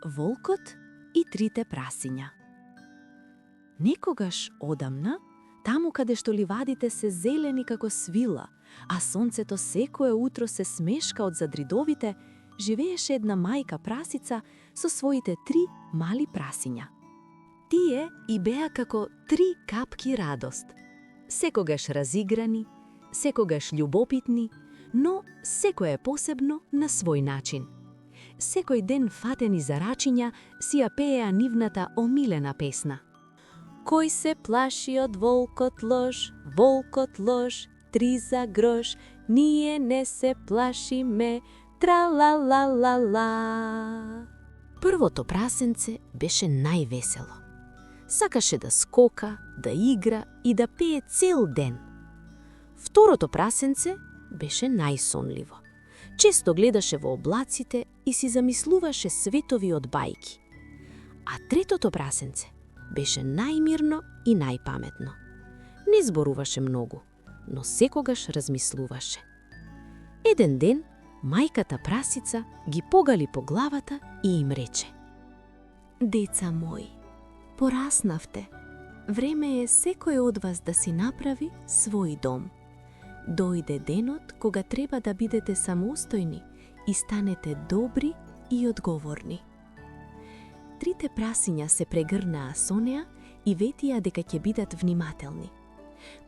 Волкот и трите прасиња. Некогаш одамна, таму каде што ливадите се зелени како свила, а сонцето секое утро се смешка од задридовите, живееше една мајка прасица со своите 3 мали прасиња. Тие и беа како 3 капки радост. Секогаш разиграни, секогаш љубопитни, но секое посебно на свој начин. Секој ден фатени за рачиња си ја пееа нивната омилена песна. Кој се плаши од волкот лош, 3 за грош, ние не се плашиме, тра-ла-ла-ла-ла. Првото прасенце беше највесело. Сакаше да скока, да игра и да пее цел ден. Второто прасенце беше најсонливо. Често гледаше во облаците и си замислуваше светови од бајки. А третото прасенце беше најмирно и најпаметно. Не зборуваше многу, но секогаш размислуваше. Еден ден, мајката прасица ги погали по главата и им рече: Деца мои, пораснавте. Време е секој од вас да си направи свој дом. Дојде денот кога треба да бидете самостојни и станете добри и одговорни. Трите прасиња се прегрнаа со неа и ветија дека ќе бидат внимателни.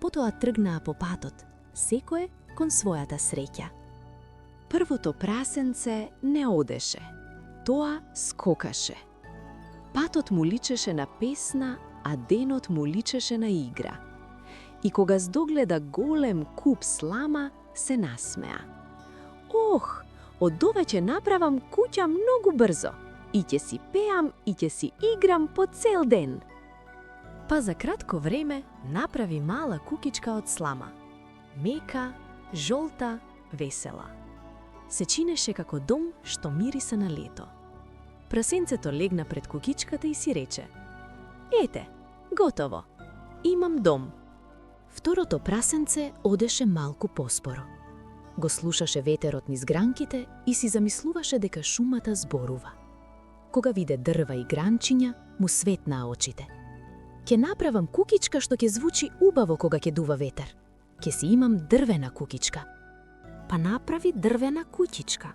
Потоа тргнаа по патот, секое кон својата среќа. Првото прасенце не одеше, тоа скокаше. Патот му личеше на песна, а денот му личеше на игра. И кога здогледа голем куп слама, се насмеа. Ох, од ова ќе направам куќа многу брзо. И ќе си пеам и ќе си играм по цел ден. Па за кратко време направи мала кукичка од слама. Мека, жолта, весела. Се чинеше како дом што мириса на лето. Прасенцето легна пред кукичката и си рече: Ете, готово, имам дом. Второто прасенце одеше малку поспоро. Го слушаше ветерот низ гранките и си замислуваше дека шумата зборува. Кога виде дрва и гранчиња, му светнаа очите. Ке направам кукичка што ќе звучи убаво кога ќе дува ветер. Ке си имам дрвена кукичка. Па направи дрвена куќичка.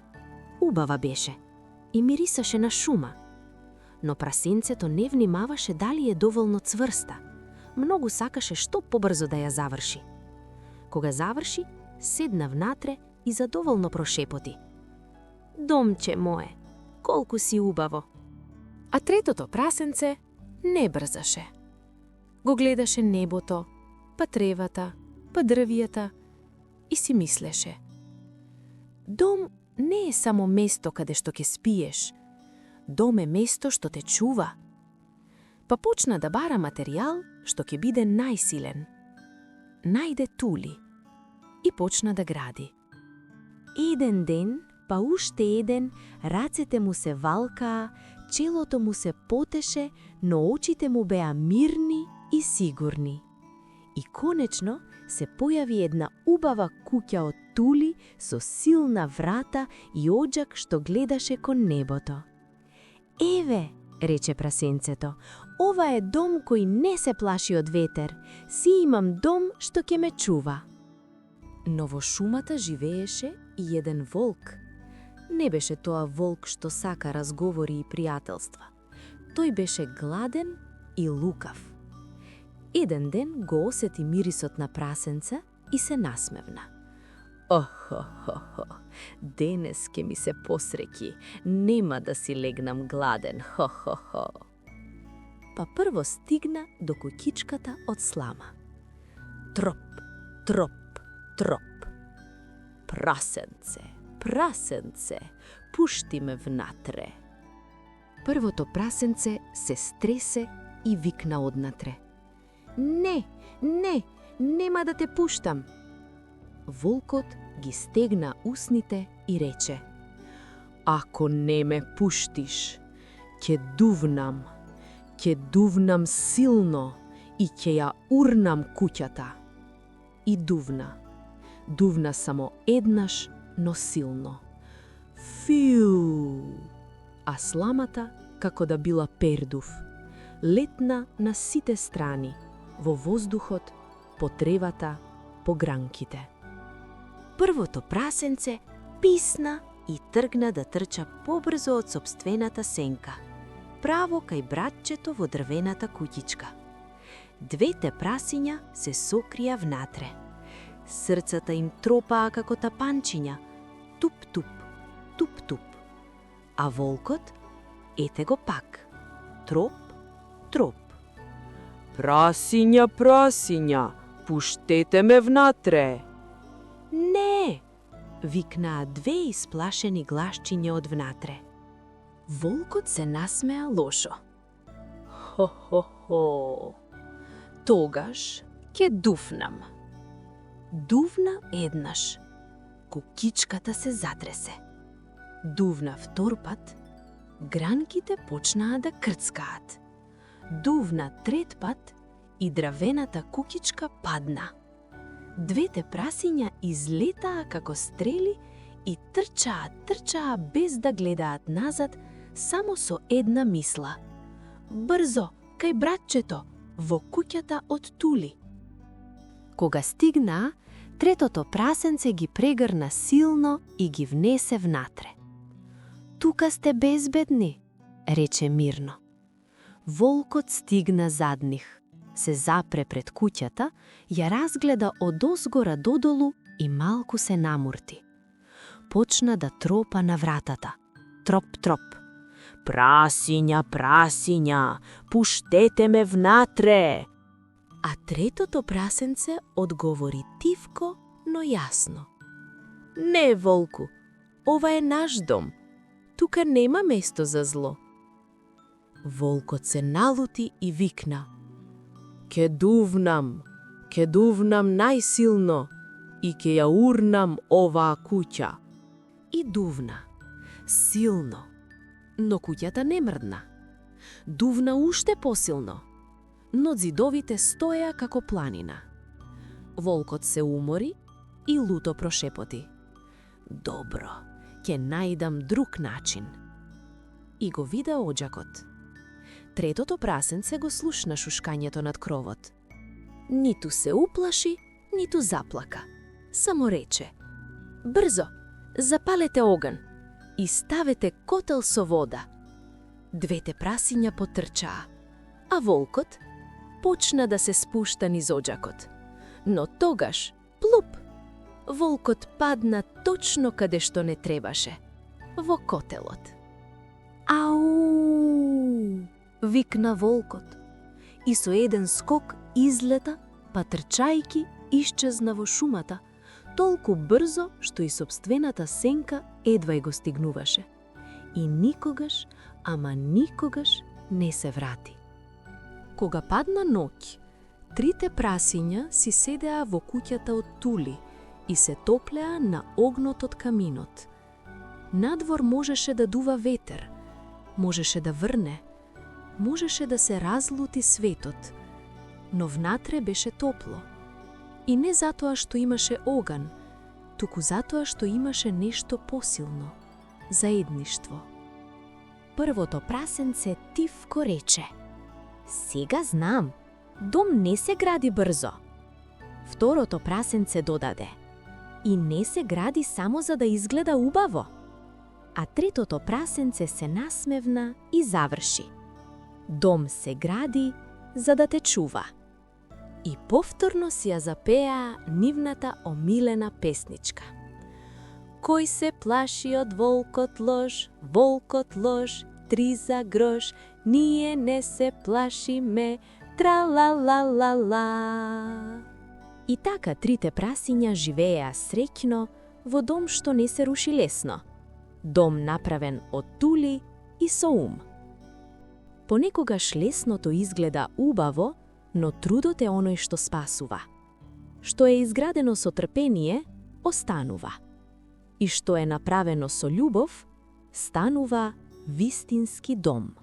Убава беше и мирисаше на шума. Но прасенцето не внимаваше дали е доволно цврста. Многу сакаше што побрзо да ја заврши. Кога заврши, седна внатре и задоволно прошепоти: Домче мое, колку си убаво. А третото прасенце не брзаше. Го гледаше небото, па тревата, па дрвијата и си мислеше: Дом не е само место каде што ќе спиеш. Дом е место што те чува. Па почна да бара материјал што ќе биде најсилен. Најде тули и почна да гради. Еден ден, па уште еден, рацете му се валкаа, челото му се потеше, но очите му беа мирни и сигурни. И конечно се појави една убава куќа од тули со силна врата и оџак што гледаше кон небото. Еве, рече прасенцето, ова е дом кој не се плаши од ветер. Си имам дом што ќе ме чува. Но во шумата живееше и еден волк. Не беше тоа волк што сака разговори и пријателства. Тој беше гладен и лукав. Еден ден го осети мирисот на прасенца и се насмевна. Охо-хо-хо, денес ке ми се посреќи, нема да си легнам гладен, хо-хо-хо. Па прво стигна до куќичката од слама. Троп, троп, троп. Прасенце, прасенце, пушти ме внатре. Првото прасенце се стресе и викна однатре. Не, не, нема да те пуштам. Волкот ги стегна усните и рече: Ако не ме пуштиш, ќе дувнам силно и ќе ја урнам куќата. И дувна само еднаш, но силно. Фиу! А сламата како да била пердув. Летна на сите страни, во воздухот, по тревата, по гранките. Првото прасенце писна и тргна да трча побрзо од сопствената сенка, право кај братчето во дрвената куќичка. Двете прасиња се сокрија внатре. Срцата им тропаа како тапанчиња, туп-туп, туп-туп. А волкот, ете го пак, троп, троп. Прасиња, прасиња, пуштете ме внатре. Не, викнаа две исплашени гласчиња од внатре. Волкот се насмеа лошо. Хо-хо-хо, тогаш ќе дувнам. Дувна еднаш, кукичката се затресе. Дувна втор пат, гранките почнаа да крцкаат. Дувна трет пат и дравената кукичка падна. Двете прасиња излетаа како стрели и трчаа без да гледаат назад, само со една мисла. Брзо, кај братчето, во куќата од Тули. Кога стигнаа, третото прасенце ги прегрна силно и ги внесе внатре. Тука сте безбедни, рече мирно. Волкот стигна зад нив, се запре пред куќата, ја разгледа одозгора додолу и малку се намурти. Почна да тропа на вратата. Троп-троп. Прасиња, прасиња, пуштете ме внатре. А третото прасенце одговори тивко, но јасно. Не, волку, ова е наш дом. Тука нема место за зло. Волкот се налути и викна. Ке дувнам најсилно и ке ја урнам оваа куќа. И дувна, силно, но куќата не мрдна. Дувна уште посилно, но ѕидовите стоеа како планина. Волкот се умори и луто прошепоти. Добро, ќе најдам друг начин. И го вида оџакот. Третото прасенце го слушна шушкањето над кровот. Ниту се уплаши, ниту заплака. Само рече: брзо, запалете оган и ставете котел со вода. Двете прасиња потрчаа, а волкот почна да се спушта низ оџакот. Но тогаш, плуп, волкот падна точно каде што не требаше, во котелот. Ау! Викна волкот и со еден скок излета, па трчајки исчезна во шумата, толку брзо што и сопствената сенка едвај го стигнуваше. И никогаш, ама никогаш не се врати. Кога падна ноќ, трите прасиња си седеа во куќата од Тули и се топлеа на огнот од каминот. Надвор можеше да дува ветер, можеше да врне, можеше да се разлути светот, но внатре беше топло. И не затоа што имаше оган, туку затоа што имаше нешто посилно – заедништво. Првото прасенце тивко рече: сега знам, дом не се гради брзо. Второто прасенце додаде: и не се гради само за да изгледа убаво. А третото прасенце се насмевна и заврши: дом се гради за да те чува. И повторно си ја запеа нивната омилена песничка. Кој се плаши од волкот лош, три за грош, ние не се плашиме, тра-ла-ла-ла-ла. И така трите прасиња живееа среќно во дом што не се руши лесно. Дом направен од тули и со ум. Понекогаш лесното изгледа убаво, но трудот е оној што спасува. Што е изградено со трпение, останува. И што е направено со љубов, станува вистински дом.